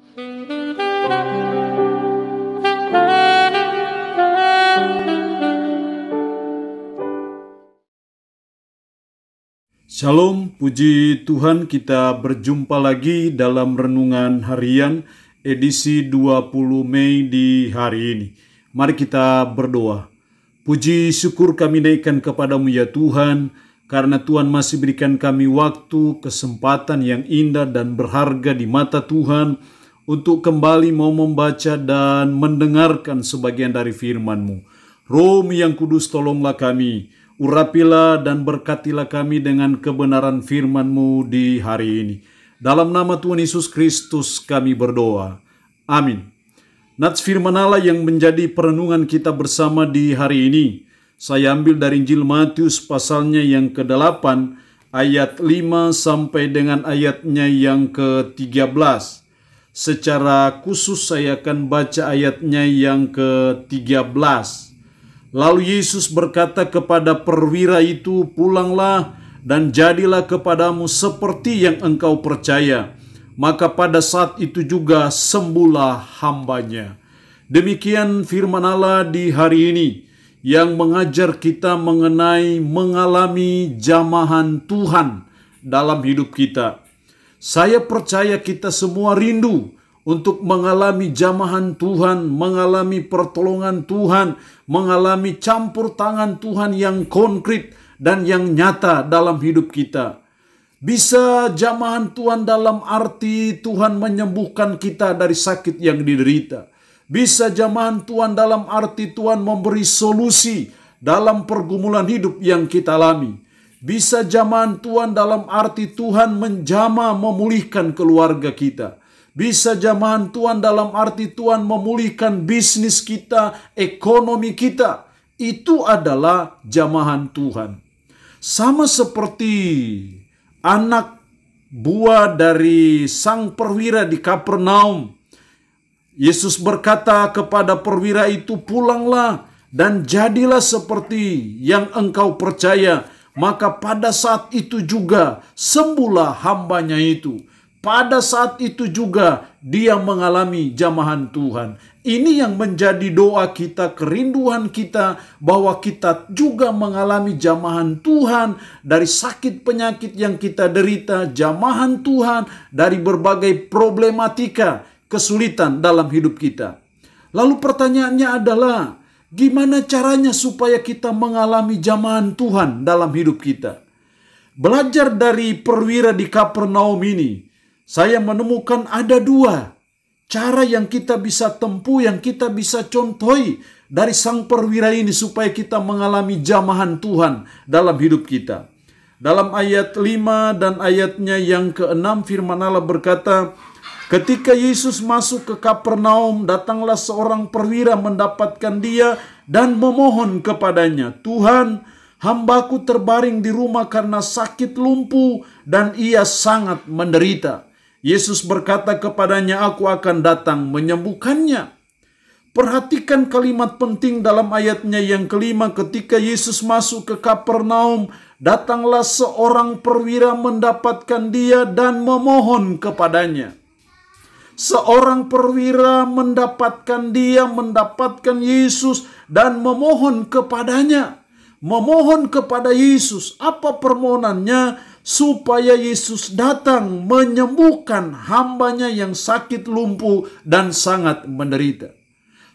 Shalom, puji Tuhan, kita berjumpa lagi dalam renungan harian edisi 20 Mei di hari ini. Mari kita berdoa. Puji syukur kami naikkan kepadamu ya Tuhan, karena Tuhan masih berikan kami waktu, kesempatan yang indah dan berharga di mata Tuhan untuk kembali mau membaca dan mendengarkan sebagian dari firman-Mu. Roh yang kudus, tolonglah kami. Urapilah dan berkatilah kami dengan kebenaran firman-Mu di hari ini. Dalam nama Tuhan Yesus Kristus kami berdoa. Amin. Nats firman Allah yang menjadi perenungan kita bersama di hari ini, saya ambil dari Injil Matius pasalnya yang ke-8, ayat 5 sampai dengan ayatnya yang ke-13. Secara khusus saya akan baca ayatnya yang ke-13. Lalu Yesus berkata kepada perwira itu, "Pulanglah dan jadilah kepadamu seperti yang engkau percaya." Maka pada saat itu juga sembuhlah hambanya. Demikian firman Allah di hari ini yang mengajar kita mengenai mengalami jamahan Tuhan dalam hidup kita. Saya percaya kita semua rindu untuk mengalami jamahan Tuhan, mengalami pertolongan Tuhan, mengalami campur tangan Tuhan yang konkret dan yang nyata dalam hidup kita. Bisa jamahan Tuhan dalam arti Tuhan menyembuhkan kita dari sakit yang diderita. Bisa jamahan Tuhan dalam arti Tuhan memberi solusi dalam pergumulan hidup yang kita alami. Bisa jamahan Tuhan dalam arti Tuhan menjamah memulihkan keluarga kita. Bisa jamahan Tuhan dalam arti Tuhan memulihkan bisnis kita, ekonomi kita. Itu adalah jamahan Tuhan. Sama seperti anak buah dari sang perwira di Kapernaum. Yesus berkata kepada perwira itu, "Pulanglah dan jadilah seperti yang engkau percaya." Maka pada saat itu juga sembuhlah hambanya itu. Pada saat itu juga dia mengalami jamahan Tuhan. Ini yang menjadi doa kita, kerinduan kita, bahwa kita juga mengalami jamahan Tuhan dari sakit penyakit yang kita derita, jamahan Tuhan dari berbagai problematika, kesulitan dalam hidup kita. Lalu pertanyaannya adalah, gimana caranya supaya kita mengalami jamahan Tuhan dalam hidup kita? Belajar dari perwira di Kapernaum ini, saya menemukan ada dua cara yang kita bisa tempuh, yang kita bisa contohi dari sang perwira ini supaya kita mengalami jamahan Tuhan dalam hidup kita. Dalam ayat 5 dan ayatnya yang ke-6 firman Allah berkata, "Ketika Yesus masuk ke Kapernaum, datanglah seorang perwira mendapatkan dia dan memohon kepadanya, 'Tuhan, hambaku terbaring di rumah karena sakit lumpuh dan ia sangat menderita.' Yesus berkata kepadanya, 'Aku akan datang menyembuhkannya.'" Perhatikan kalimat penting dalam ayatnya yang kelima. Ketika Yesus masuk ke Kapernaum, datanglah seorang perwira mendapatkan dia dan memohon kepadanya. Seorang perwira mendapatkan dia, mendapatkan Yesus dan memohon kepadanya. Memohon kepada Yesus. Apa permohonannya? Supaya Yesus datang menyembuhkan hambanya yang sakit lumpuh dan sangat menderita.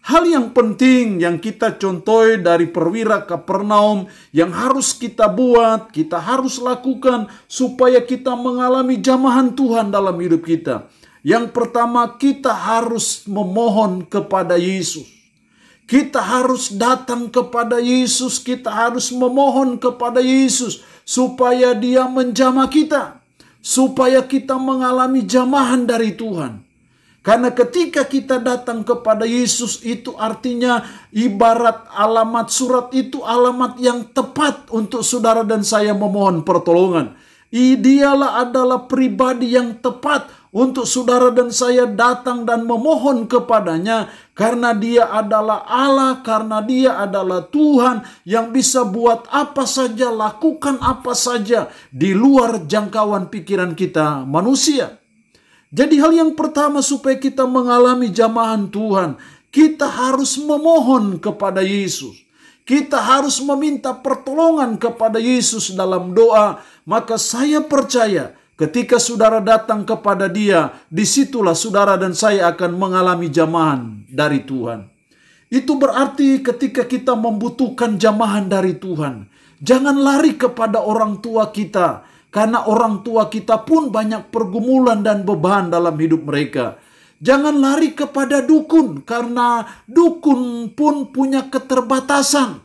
Hal yang penting yang kita contoh dari perwira Kapernaum yang harus kita buat, kita harus lakukan supaya kita mengalami jamahan Tuhan dalam hidup kita. Yang pertama, kita harus memohon kepada Yesus. Kita harus datang kepada Yesus, kita harus memohon kepada Yesus supaya dia menjamah kita, supaya kita mengalami jamahan dari Tuhan. Karena ketika kita datang kepada Yesus, itu artinya ibarat alamat surat itu alamat yang tepat untuk saudara dan saya memohon pertolongan. Dialah adalah pribadi yang tepat untuk saudara dan saya datang dan memohon kepadanya, karena dia adalah Allah, karena dia adalah Tuhan yang bisa buat apa saja, lakukan apa saja di luar jangkauan pikiran kita manusia. Jadi hal yang pertama supaya kita mengalami jamahan Tuhan, kita harus memohon kepada Yesus. Kita harus meminta pertolongan kepada Yesus dalam doa. Maka saya percaya ketika saudara datang kepada Dia, disitulah saudara dan saya akan mengalami jamahan dari Tuhan. Itu berarti ketika kita membutuhkan jamahan dari Tuhan, jangan lari kepada orang tua kita. Karena orang tua kita pun banyak pergumulan dan beban dalam hidup mereka. Jangan lari kepada dukun, karena dukun pun punya keterbatasan.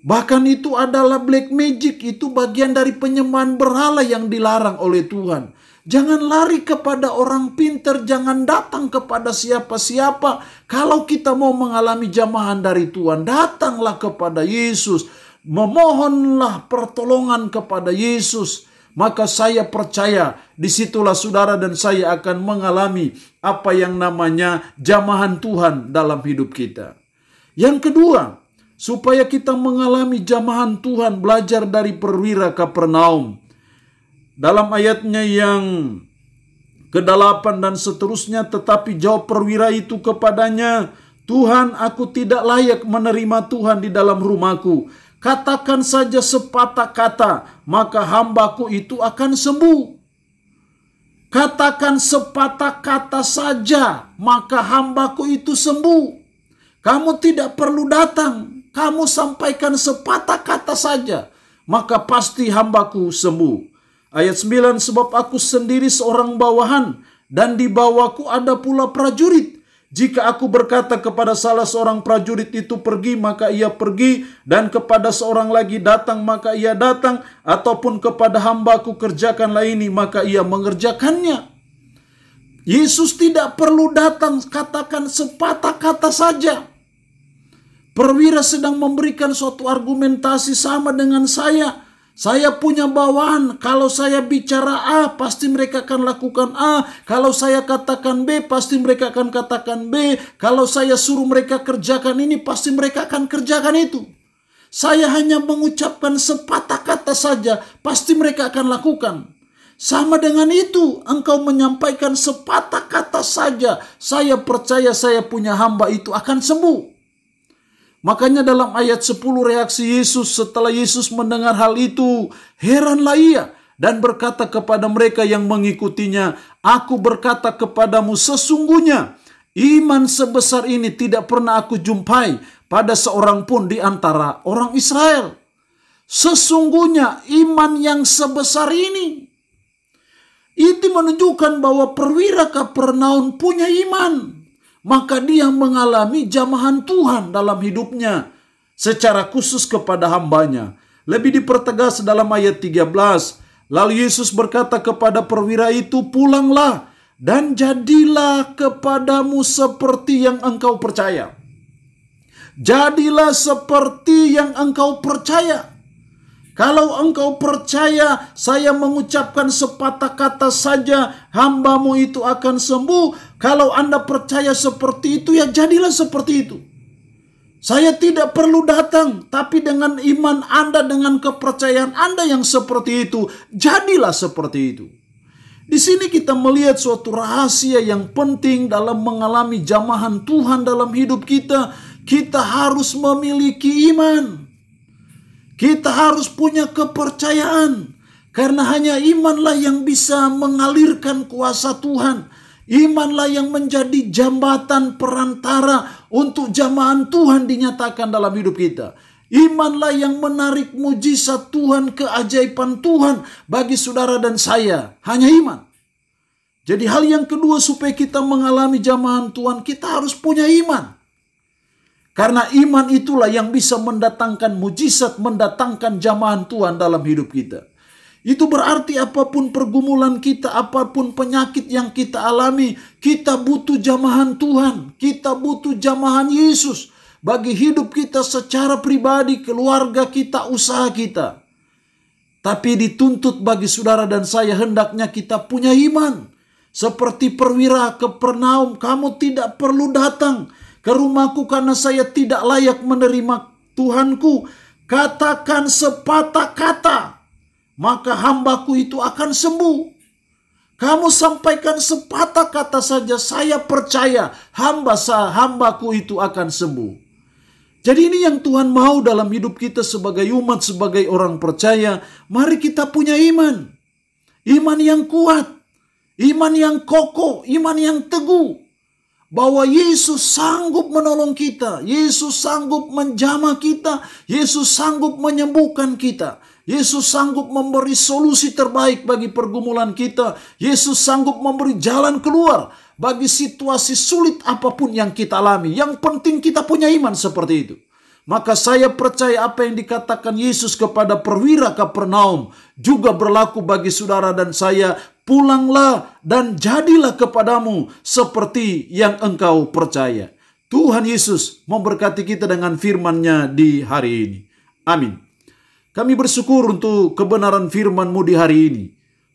Bahkan itu adalah black magic, itu bagian dari penyembahan berhala yang dilarang oleh Tuhan. Jangan lari kepada orang pintar, jangan datang kepada siapa-siapa. Kalau kita mau mengalami jamahan dari Tuhan, datanglah kepada Yesus. Memohonlah pertolongan kepada Yesus. Maka saya percaya disitulah saudara dan saya akan mengalami apa yang namanya jamahan Tuhan dalam hidup kita. Yang kedua, supaya kita mengalami jamahan Tuhan, belajar dari perwira Kapernaum. Dalam ayatnya yang ke-8 dan seterusnya, tetapi jawab perwira itu kepadanya, Tuhan, aku tidak layak menerima Tuhan di dalam rumahku. Katakan saja sepatah kata, maka hambaku itu akan sembuh. Katakan sepatah kata saja, maka hambaku itu sembuh. Kamu tidak perlu datang, kamu sampaikan sepatah kata saja, maka pasti hambaku sembuh. Ayat 9, sebab aku sendiri seorang bawahan, dan di bawahku ada pula prajurit. Jika aku berkata kepada salah seorang prajurit itu pergi, maka ia pergi, dan kepada seorang lagi datang, maka ia datang, ataupun kepada hambaku kerjakanlah ini, maka ia mengerjakannya. Yesus tidak perlu datang, katakan sepatah kata saja. Perwira sedang memberikan suatu argumentasi sama dengan saya. Saya punya bawahan, kalau saya bicara A, pasti mereka akan lakukan A. Kalau saya katakan B, pasti mereka akan katakan B. Kalau saya suruh mereka kerjakan ini, pasti mereka akan kerjakan itu. Saya hanya mengucapkan sepatah kata saja, pasti mereka akan lakukan. Sama dengan itu, engkau menyampaikan sepatah kata saja, saya percaya saya punya hamba itu akan sembuh. Makanya dalam ayat 10 reaksi Yesus setelah Yesus mendengar hal itu, heranlah ia dan berkata kepada mereka yang mengikutinya, aku berkata kepadamu sesungguhnya iman sebesar ini tidak pernah aku jumpai pada seorang pun di antara orang Israel. Sesungguhnya iman yang sebesar ini. Itu menunjukkan bahwa perwira Kapernaum punya iman. Maka dia mengalami jamahan Tuhan dalam hidupnya secara khusus kepada hambanya. Lebih dipertegas dalam ayat 13. Lalu Yesus berkata kepada perwira itu, pulanglah dan jadilah kepadamu seperti yang engkau percaya. Jadilah seperti yang engkau percaya. Kalau engkau percaya, saya mengucapkan sepatah kata saja, hambamu itu akan sembuh. Kalau Anda percaya seperti itu, ya jadilah seperti itu. Saya tidak perlu datang, tapi dengan iman Anda, dengan kepercayaan Anda yang seperti itu, jadilah seperti itu. Di sini kita melihat suatu rahasia yang penting dalam mengalami jamahan Tuhan dalam hidup kita. Kita harus memiliki iman. Kita harus punya kepercayaan. Karena hanya imanlah yang bisa mengalirkan kuasa Tuhan. Imanlah yang menjadi jambatan perantara untuk jamahan Tuhan dinyatakan dalam hidup kita. Imanlah yang menarik mujizat Tuhan, keajaiban Tuhan bagi saudara dan saya. Hanya iman. Jadi hal yang kedua supaya kita mengalami jamahan Tuhan, kita harus punya iman. Karena iman itulah yang bisa mendatangkan mujizat, mendatangkan jamahan Tuhan dalam hidup kita. Itu berarti apapun pergumulan kita, apapun penyakit yang kita alami, kita butuh jamahan Tuhan. Kita butuh jamahan Yesus bagi hidup kita secara pribadi, keluarga kita, usaha kita. Tapi dituntut bagi saudara dan saya hendaknya kita punya iman. Seperti perwira Kapernaum, kamu tidak perlu datang ke rumahku karena saya tidak layak menerima Tuhanku. Katakan sepatah kata, maka hambaku itu akan sembuh. Kamu sampaikan sepatah kata saja, saya percaya hambaku itu akan sembuh. Jadi ini yang Tuhan mau dalam hidup kita sebagai umat, sebagai orang percaya. Mari kita punya iman. Iman yang kuat. Iman yang kokoh. Iman yang teguh. Bahwa Yesus sanggup menolong kita. Yesus sanggup menjamah kita. Yesus sanggup menyembuhkan kita. Yesus sanggup memberi solusi terbaik bagi pergumulan kita. Yesus sanggup memberi jalan keluar bagi situasi sulit apapun yang kita alami. Yang penting kita punya iman seperti itu. Maka saya percaya apa yang dikatakan Yesus kepada perwira Kapernaum juga berlaku bagi saudara dan saya. Pulanglah dan jadilah kepadamu seperti yang engkau percaya. Tuhan Yesus memberkati kita dengan firman-Nya di hari ini. Amin. Kami bersyukur untuk kebenaran firman-Mu di hari ini.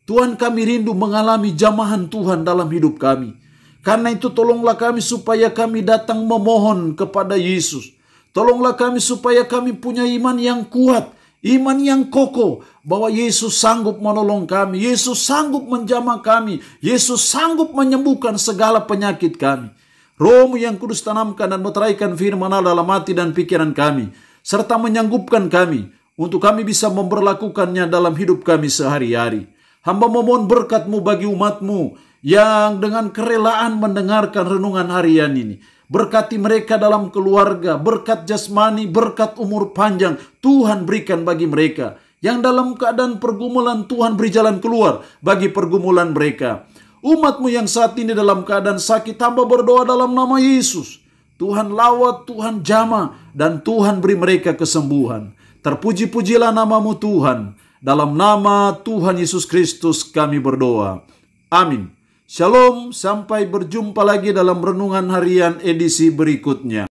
Tuhan, kami rindu mengalami jamahan Tuhan dalam hidup kami. Karena itu tolonglah kami supaya kami datang memohon kepada Yesus. Tolonglah kami supaya kami punya iman yang kuat, iman yang kokoh, bahwa Yesus sanggup menolong kami, Yesus sanggup menjamah kami, Yesus sanggup menyembuhkan segala penyakit kami. Roh-Mu yang kudus tanamkan dan meteraikan firman Allah dalam hati dan pikiran kami, serta menyanggupkan kami, untuk kami bisa memberlakukannya dalam hidup kami sehari-hari. Hamba memohon berkat-Mu bagi umat-Mu yang dengan kerelaan mendengarkan renungan harian ini. Berkati mereka dalam keluarga, berkat jasmani, berkat umur panjang Tuhan berikan bagi mereka. Yang dalam keadaan pergumulan Tuhan beri jalan keluar bagi pergumulan mereka. Umat-Mu yang saat ini dalam keadaan sakit, hamba berdoa dalam nama Yesus. Tuhan lawat, Tuhan jamah, dan Tuhan beri mereka kesembuhan. Terpuji-pujilah nama-Mu Tuhan. Dalam nama Tuhan Yesus Kristus kami berdoa. Amin. Shalom, sampai berjumpa lagi dalam renungan harian edisi berikutnya.